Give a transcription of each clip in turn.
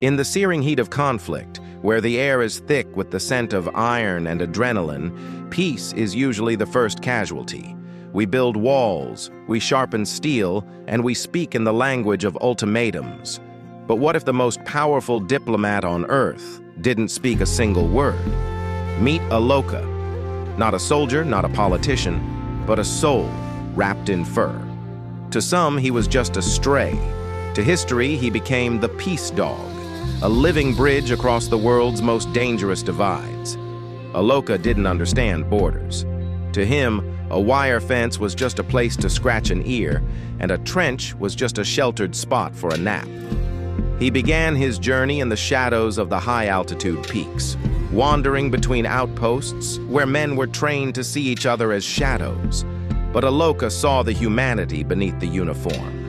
In the searing heat of conflict, where the air is thick with the scent of iron and adrenaline, peace is usually the first casualty. We build walls, we sharpen steel, and we speak in the language of ultimatums. But what if the most powerful diplomat on Earth didn't speak a single word? Meet Aloka. Not a soldier, not a politician, but a soul wrapped in fur. To some, he was just a stray. To history, he became the peace dog, a living bridge across the world's most dangerous divides. Aloka didn't understand borders. To him, a wire fence was just a place to scratch an ear, and a trench was just a sheltered spot for a nap. He began his journey in the shadows of the high-altitude peaks, wandering between outposts where men were trained to see each other as shadows. But Aloka saw the humanity beneath the uniform.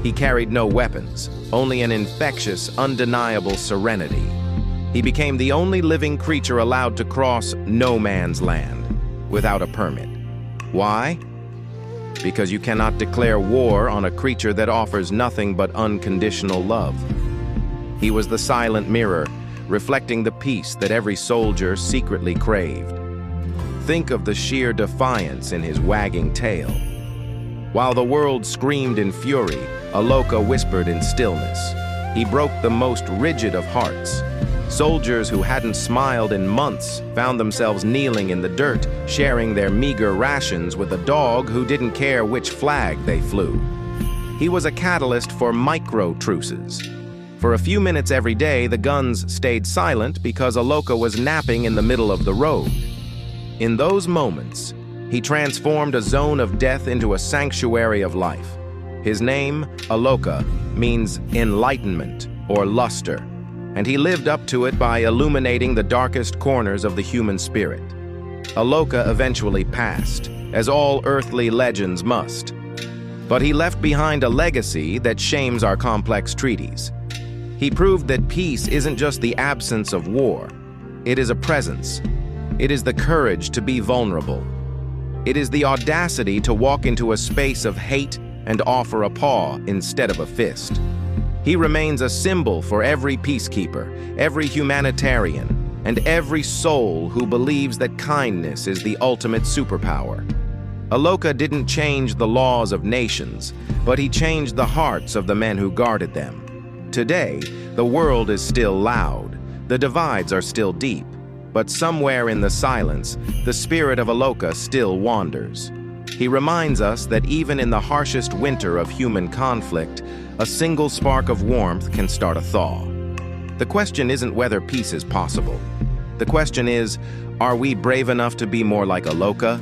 He carried no weapons, only an infectious, undeniable serenity. He became the only living creature allowed to cross no man's land without a permit. Why? Because you cannot declare war on a creature that offers nothing but unconditional love. He was the silent mirror, reflecting the peace that every soldier secretly craved. Think of the sheer defiance in his wagging tail. While the world screamed in fury, Aloka whispered in stillness. He broke the most rigid of hearts. Soldiers who hadn't smiled in months found themselves kneeling in the dirt, sharing their meager rations with a dog who didn't care which flag they flew. He was a catalyst for micro-truces. For a few minutes every day, the guns stayed silent because Aloka was napping in the middle of the road. In those moments, he transformed a zone of death into a sanctuary of life. His name, Aloka, means enlightenment or luster, and he lived up to it by illuminating the darkest corners of the human spirit. Aloka eventually passed, as all earthly legends must. But he left behind a legacy that shames our complex treaties. He proved that peace isn't just the absence of war. It is a presence. It is the courage to be vulnerable. It is the audacity to walk into a space of hate and offer a paw instead of a fist. He remains a symbol for every peacekeeper, every humanitarian, and every soul who believes that kindness is the ultimate superpower. Aloka didn't change the laws of nations, but he changed the hearts of the men who guarded them. Today, the world is still loud, the divides are still deep, but somewhere in the silence, the spirit of Aloka still wanders. He reminds us that even in the harshest winter of human conflict, a single spark of warmth can start a thaw. The question isn't whether peace is possible. The question is, are we brave enough to be more like Aloka?